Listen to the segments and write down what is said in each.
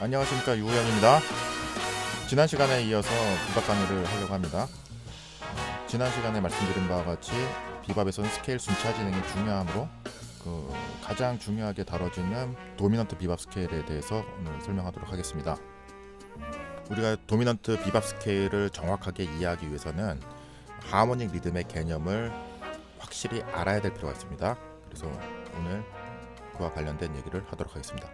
안녕하십니까, 유호영입니다. 지난 시간에 이어서 비밥 강의를 하려고 합니다. 지난 시간에 말씀드린 바와 같이 비밥에서는 스케일 순차 진행이 중요하므로 가장 중요하게 다뤄지는 도미넌트 비밥 스케일에 대해서 오늘 설명하도록 하겠습니다. 우리가 도미넌트 비밥 스케일을 정확하게 이해하기 위해서는 하모닉 리듬의 개념을 확실히 알아야 될 필요가 있습니다. 그래서 오늘 그와 관련된 얘기를 하도록 하겠습니다.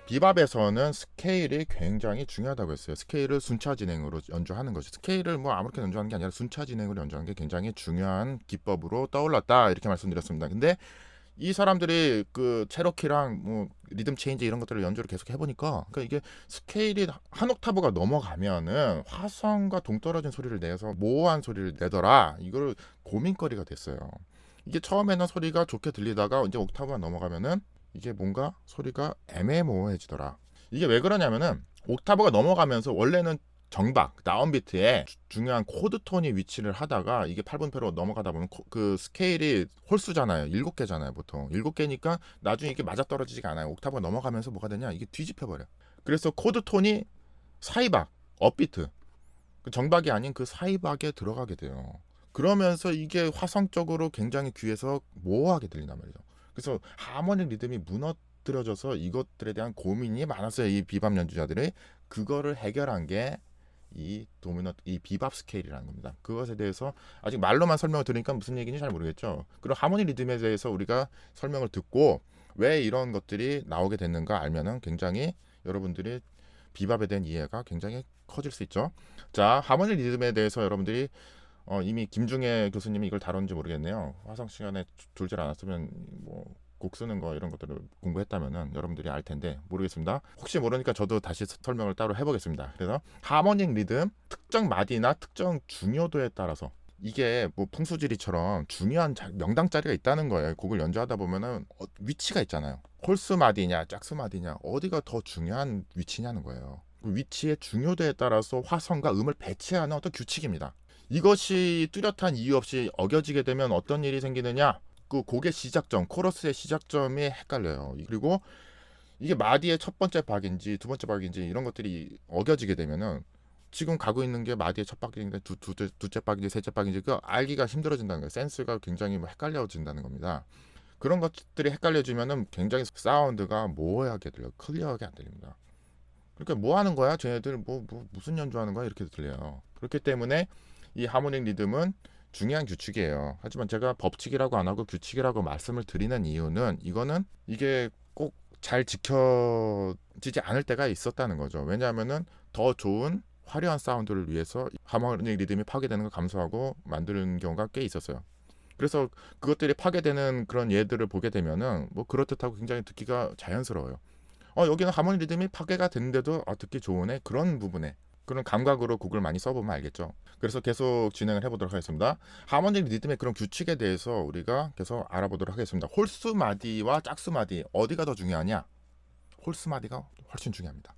비밥에서는 스케일이 굉장히 중요하다고 했어요. 스케일을 순차 진행으로 연주하는 것이, 스케일을 아무렇게 연주하는 게 아니라 순차 진행으로 연주하는 게 굉장히 중요한 기법으로 떠올랐다, 이렇게 말씀드렸습니다. 근데 이 사람들이 그 체로키랑 리듬 체인지 이런 것들을 연주를 계속 해보니까, 그러니까 이게 스케일이 한 옥타브가 넘어가면은 화성과 동떨어진 소리를 내서 모호한 소리를 내더라. 이걸 고민거리가 됐어요. 이게 처음에는 소리가 좋게 들리다가 이제 옥타브가 넘어가면은 이게 뭔가 소리가 애매모호해지더라. 이게 왜 그러냐면은 옥타브가 넘어가면서 원래는 정박, 다운비트에 중요한 코드 톤이 위치를 하다가 이게 8분표로 넘어가다 보면 그 스케일이 홀수잖아요. 7개잖아요, 보통. 7개니까 나중에 이게 맞아떨어지지가 않아요. 옥타브가 넘어가면서 뭐가 되냐? 이게 뒤집혀버려. 그래서 코드 톤이 사이박, 업비트, 그 정박이 아닌 그 사이박에 들어가게 돼요. 그러면서 이게 화성적으로 굉장히 귀에서 모호하게 들린단 말이죠. 그래서 하모닉 리듬이 무너뜨려져서 이것들에 대한 고민이 많았어요. 이 비밥 연주자들이. 그거를 해결한 게 이 비밥 스케일이라는 겁니다. 그것에 대해서 아직 말로만 설명을 들으니까 무슨 얘기인지 잘 모르겠죠. 그리고 하모닉 리듬에 대해서 우리가 설명을 듣고 왜 이런 것들이 나오게 됐는가 알면은 굉장히 여러분들이 비밥에 대한 이해가 굉장히 커질 수 있죠. 자, 하모닉 리듬에 대해서 여러분들이 이미 김중혜 교수님이 이걸 다뤘는지 모르겠네요. 화성 시간에 줄질 않았으면 곡 쓰는 거 이런 것들을 공부했다면은 여러분들이 알 텐데 모르겠습니다. 혹시 모르니까 저도 다시 설명을 따로 해보겠습니다. 그래서 하모닉 리듬 특정 마디나 특정 중요도에 따라서 이게 풍수지리처럼 중요한 명당자리가 있다는 거예요. 곡을 연주하다 보면은 위치가 있잖아요. 홀수 마디냐 짝수 마디냐 어디가 더 중요한 위치냐는 거예요. 그 위치의 중요도에 따라서 화성과 음을 배치하는 어떤 규칙입니다. 이것이 뚜렷한 이유 없이 어겨지게 되면 어떤 일이 생기느냐? 그 곡의 시작점, 코러스의 시작점이 헷갈려요. 그리고 이게 마디의 첫 번째 박인지 두 번째 박인지 이런 것들이 어겨지게 되면은 지금 가고 있는 게 마디의 첫 박인지 두째 박인지 셋째 박인지 그 알기가 힘들어진다는 거예요. 센스가 굉장히 헷갈려진다는 겁니다. 그런 것들이 헷갈려지면은 굉장히 사운드가 모호하게 들려요. 클리어하게 안 들립니다. 그러니까 뭐 하는 거야? 쟤네들 무슨 연주하는 거야? 이렇게 들려요. 그렇기 때문에 이 하모닉 리듬은 중요한 규칙이에요. 하지만 제가 법칙이라고 안 하고 규칙이라고 말씀을 드리는 이유는 이게 꼭 잘 지켜지지 않을 때가 있었다는 거죠. 왜냐하면은 더 좋은 화려한 사운드를 위해서 하모닉 리듬이 파괴되는 걸 감수하고 만드는 경우가 꽤 있었어요. 그래서 그것들이 파괴되는 그런 예들을 보게 되면은 그렇듯하고 굉장히 듣기가 자연스러워요. 여기는 하모닉 리듬이 파괴가 됐는데도 듣기 좋으네. 그런 부분에 그런 감각으로 곡을 많이 써보면 알겠죠. 그래서 계속 진행을 해보도록 하겠습니다. 하모닉 리듬의 그런 규칙에 대해서 우리가 계속 알아보도록 하겠습니다. 홀수 마디와 짝수 마디 어디가 더 중요하냐? 홀수 마디가 훨씬 중요합니다.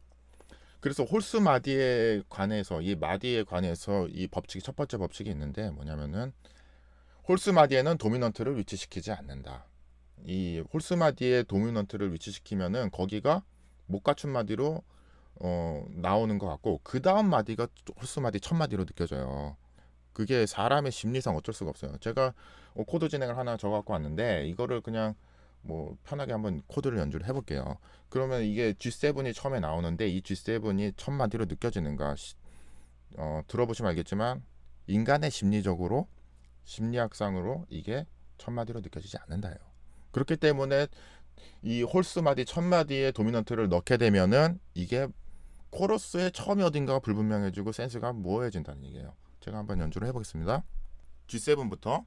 그래서 홀수 마디에 관해서 이 마디에 관해서 이 법칙이 첫 번째 법칙이 있는데 뭐냐면은 홀수 마디에는 도미넌트를 위치시키지 않는다. 이 홀수 마디에 도미넌트를 위치시키면은 거기가 못 갖춘 마디로 나오는 것 같고 그 다음 마디가 홀수 마디 첫 마디로 느껴져요. 그게 사람의 심리상 어쩔 수가 없어요. 제가 코드 진행을 하나 적어갖고 왔는데 이거를 그냥 편하게 한번 코드를 연주를 해볼게요. 그러면 이게 G7이 처음에 나오는데 이 G7이 첫 마디로 느껴지는가? 들어보시면 알겠지만 인간의 심리학상으로 이게 첫 마디로 느껴지지 않는다예요. 그렇기 때문에 이 홀수 마디 첫 마디에 도미넌트를 넣게 되면은 이게 코러스의 처음이 어딘가가 불분명해지고 센스가 모호해진다는 얘기예요. 제가 한번 연주를 해보겠습니다. G7부터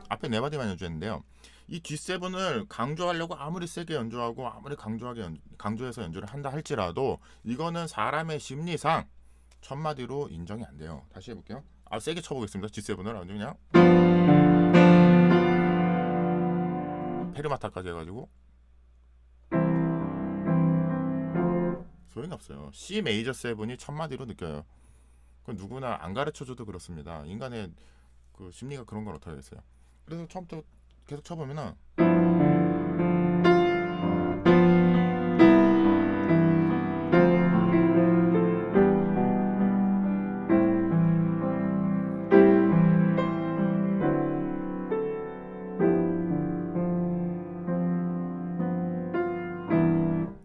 앞에 네 마디만 연주했는데요. 이 G7을 강조하려고 아무리 세게 연주하고 아무리 강조해서 연주를 한다 할지라도 이거는 사람의 심리상 첫 마디로 인정이 안 돼요. 다시 해볼게요. 세게 쳐보겠습니다. G7을 아주 그냥 페르마타까지 해가지고 소용이 없어요. C 메이저 7이 첫 마디로 느껴요. 그건 누구나 안 가르쳐줘도 그렇습니다. 인간의 그 심리가 그런 걸 어떻게 했어요. 그래서 처음부터 계속 쳐보면은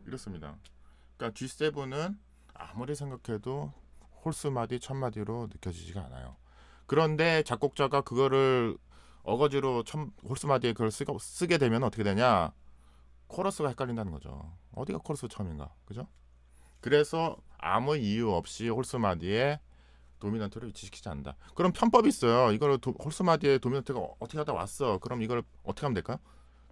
이렇습니다. 그러니까 G7은 아무리 생각해도 홀수 마디 첫 마디로 느껴지지가 않아요. 그런데 작곡자가 그거를 어거지로 홀수 마디에 그걸 쓰게 되면 어떻게 되냐? 코러스가 헷갈린다는 거죠. 어디가 코러스 처음인가, 그죠? 그래서 아무 이유 없이 홀수 마디에 도미넌트를 위치시키지 않는다. 그럼 편법이 있어요. 이걸 홀수 마디에 도미넌트가 어떻게 하다 왔어. 그럼 이걸 어떻게 하면 될까요?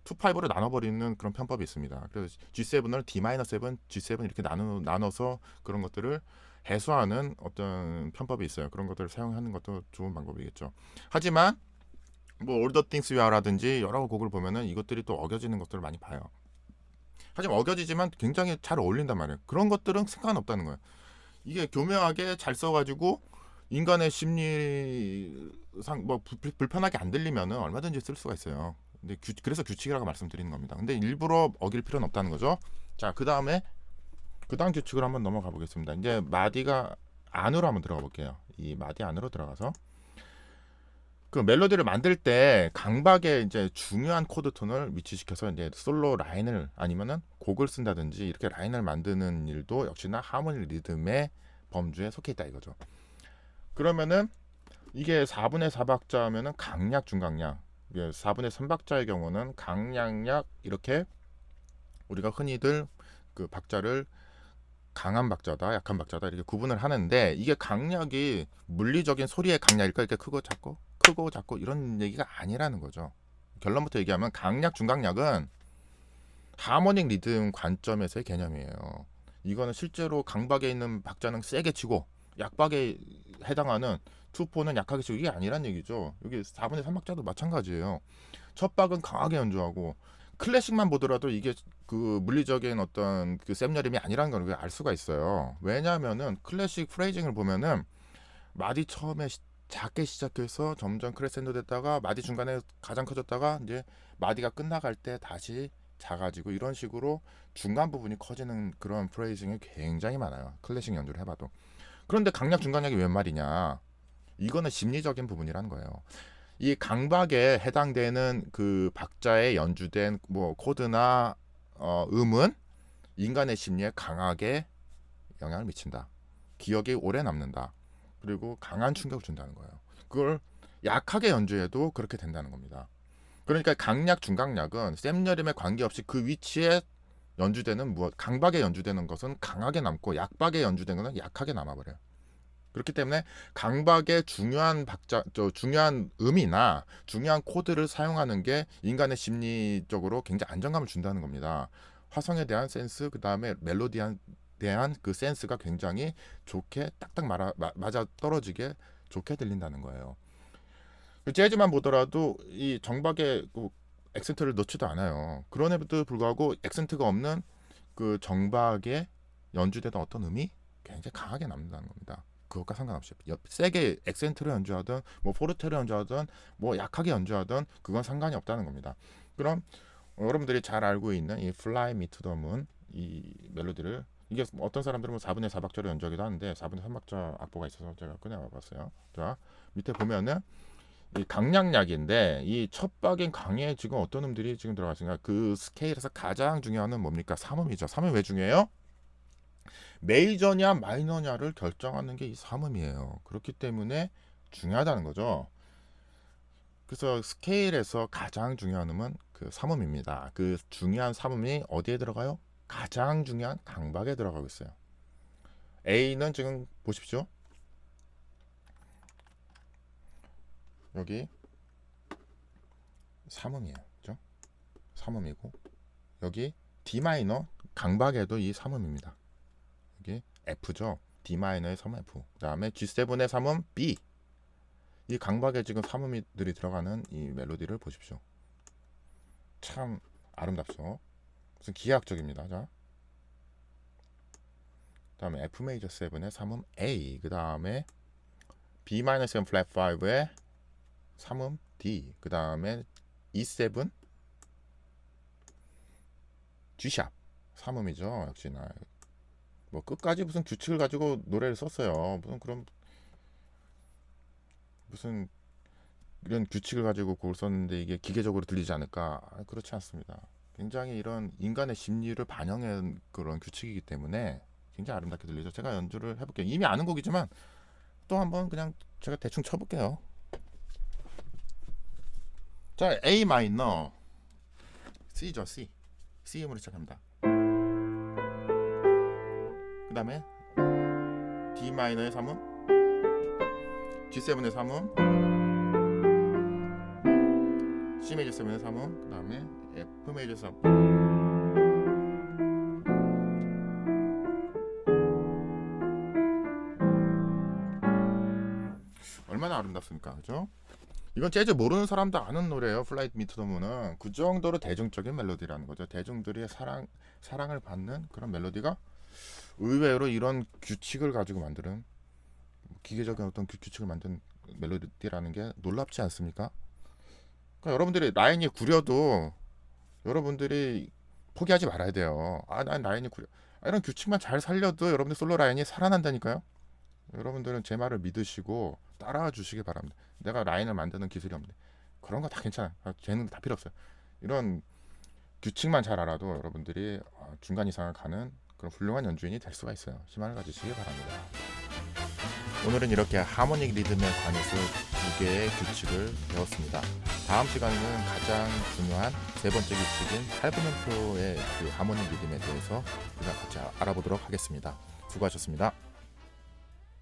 2, 5로 나눠버리는 그런 편법이 있습니다. 그래서 G7을 D-7, G7 이렇게 나눠서 그런 것들을 해소하는 어떤 편법이 있어요. 그런 것들을 사용하는 것도 좋은 방법이겠죠. 하지만 뭐 All the Things We Are라든지 여러 곡을 보면은 이것들이 또 어겨지는 것들을 많이 봐요. 하지만 어겨지지만 굉장히 잘 어울린단 말이에요. 그런 것들은 상관없다는 거예요. 이게 교묘하게 잘 써가지고 인간의 심리상 뭐 불편하게 안 들리면은 얼마든지 쓸 수가 있어요. 근데 그래서 규칙이라고 말씀드리는 겁니다. 근데 일부러 어길 필요는 없다는 거죠. 자, 그 다음 규칙으로 한번 넘어가 보겠습니다. 이제 마디가 안으로 한번 들어가 볼게요. 이 마디 안으로 들어가서 그 멜로디를 만들 때 강박에 이제 중요한 코드 톤을 위치시켜서 이제 솔로 라인을 아니면은 곡을 쓴다든지 이렇게 라인을 만드는 일도 역시나 하모니 리듬의 범주에 속해 있다 이거죠. 그러면은 이게 4분의 4박자면은 강약 중강약, 4분의 3박자의 경우는 강약약 이렇게 우리가 흔히들 그 박자를 강한 박자다, 약한 박자다 이렇게 구분을 하는데 이게 강약이 물리적인 소리의 강약일까 이렇게 크고 작고 이런 얘기가 아니라는 거죠. 결론부터 얘기하면 강약, 중강약은 하모닉 리듬 관점에서의 개념이에요. 이거는 실제로 강박에 있는 박자는 세게 치고 약박에 해당하는 투포는 약하게 치고 이게 아니란 얘기죠. 여기 4분의 3박자도 마찬가지예요. 첫 박은 강하게 연주하고 클래식만 보더라도 이게 그 물리적인 어떤 그 셈여림이 아니라는 걸 알 수가 있어요. 왜냐하면은 클래식 프레이징을 보면은 마디 처음에 작게 시작해서 점점 크레센도 됐다가 마디 중간에 가장 커졌다가 이제 마디가 끝나갈 때 다시 작아지고 이런 식으로 중간 부분이 커지는 그런 프레이징이 굉장히 많아요. 클래식 연주를 해봐도. 그런데 강약 중강약이 웬 말이냐? 이거는 심리적인 부분이라는 거예요. 이 강박에 해당되는 그 박자에 연주된 뭐 코드나 음은 인간의 심리에 강하게 영향을 미친다. 기억이 오래 남는다. 그리고 강한 충격을 준다는 거예요. 그걸 약하게 연주해도 그렇게 된다는 겁니다. 그러니까 강약, 중강약은 셈여림에 관계없이 그 위치에 연주되는 강박에 연주되는 것은 강하게 남고 약박에 연주되는 것은 약하게 남아버려요. 그렇기 때문에 강박의 중요한 음이나 중요한 코드를 사용하는 게 인간의 심리적으로 굉장히 안정감을 준다는 겁니다. 화성에 대한 센스, 그 다음에 멜로디에 대한 그 센스가 굉장히 좋게 딱딱 맞아 떨어지게 좋게 들린다는 거예요. 재즈만 보더라도 이 정박에 액센트를 넣지도 않아요. 그럼에도 불구하고 액센트가 없는 그 정박에 연주되던 어떤 음이 굉장히 강하게 남는다는 겁니다. 그것과 상관없이 세게 액센트를 연주하든 뭐 포르테를 연주하든 뭐 약하게 연주하든 그건 상관이 없다는 겁니다. 그럼 여러분들이 잘 알고 있는 이 Fly Me to the Moon 이 멜로디를 이게 어떤 사람들은 4분의 4박자로 연주하기도 하는데 4분의 3박자 악보가 있어서 제가 꺼내와봤어요. 자, 밑에 보면은 이 강약약인데 이 첫 박인 강에 지금 어떤 음들이 지금 들어갔습니까? 그 스케일에서 가장 중요한 은 뭡니까? 3음이죠. 3음 왜 중요해요? 메이저냐 마이너냐를 결정하는 게 이 3음이에요. 그렇기 때문에 중요하다는 거죠. 그래서 스케일에서 가장 중요한 음은 그 3음입니다. 그 중요한 3음이 어디에 들어가요? 가장 중요한 강박에 들어가고 있어요. A는 지금 보십시오. 여기 3음이에요. 그죠? 3음이고 여기 D 마이너 강박에도 이 3음입니다. 여기 F죠. D 마이너의 3음 F. 그다음에 G7의 3음 B. 이 강박에 지금 3음들이 들어가는 이 멜로디를 보십시오. 참 아름답죠. 무슨 기하학적입니다. 자. 그다음에 F 메이저 7의 3음 A. 그다음에 B 마이너 7 플랫 5의 3음 D, 그 다음에 E7 G샵 3음이죠. 역시나 뭐 끝까지 무슨 규칙을 가지고 노래를 썼어요. 무슨 이런 규칙을 가지고 곡을 썼는데 이게 기계적으로 들리지 않을까? 그렇지 않습니다. 굉장히 이런 인간의 심리를 반영한 그런 규칙이기 때문에 굉장히 아름답게 들리죠. 제가 연주를 해볼게요. 이미 아는 곡이지만 또 한번 그냥 제가 대충 쳐볼게요. 자, A 마이너 C죠. C음으로 시작합니다. 그 다음에 D 마이너의 3음, G7의 3음, C 메이저 7의 3음, 그 다음에 F 메이저 3음. 얼마나 아름답습니까, 그죠? 이건 재즈 모르는 사람도 아는 노래예요. 플라이트 미 투 더 문은 그 정도로 대중적인 멜로디라는 거죠. 대중들의 사랑을 받는 그런 멜로디가 의외로 이런 규칙을 가지고 만드는 기계적인 어떤 규칙을 만든 멜로디라는 게 놀랍지 않습니까? 그러니까 여러분들이 라인이 구려도 여러분들이 포기하지 말아야 돼요. 난 라인이 구려. 이런 규칙만 잘 살려도 여러분들 솔로 라인이 살아난다니까요. 여러분들은 제 말을 믿으시고 따라와 주시기 바랍니다. 내가 라인을 만드는 기술이 없는데 그런 거 다 괜찮아. 재능 다 필요 없어요. 이런 규칙만 잘 알아도 여러분들이 중간 이상을 가는 그런 훌륭한 연주인이 될 수가 있어요. 희망을 가지시기 바랍니다. 오늘은 이렇게 하모닉 리듬에 관해서 두 개의 규칙을 배웠습니다. 다음 시간에는 가장 중요한 세 번째 규칙인 8분음표의 그 하모닉 리듬에 대해서 우리가 같이 알아보도록 하겠습니다. 수고하셨습니다.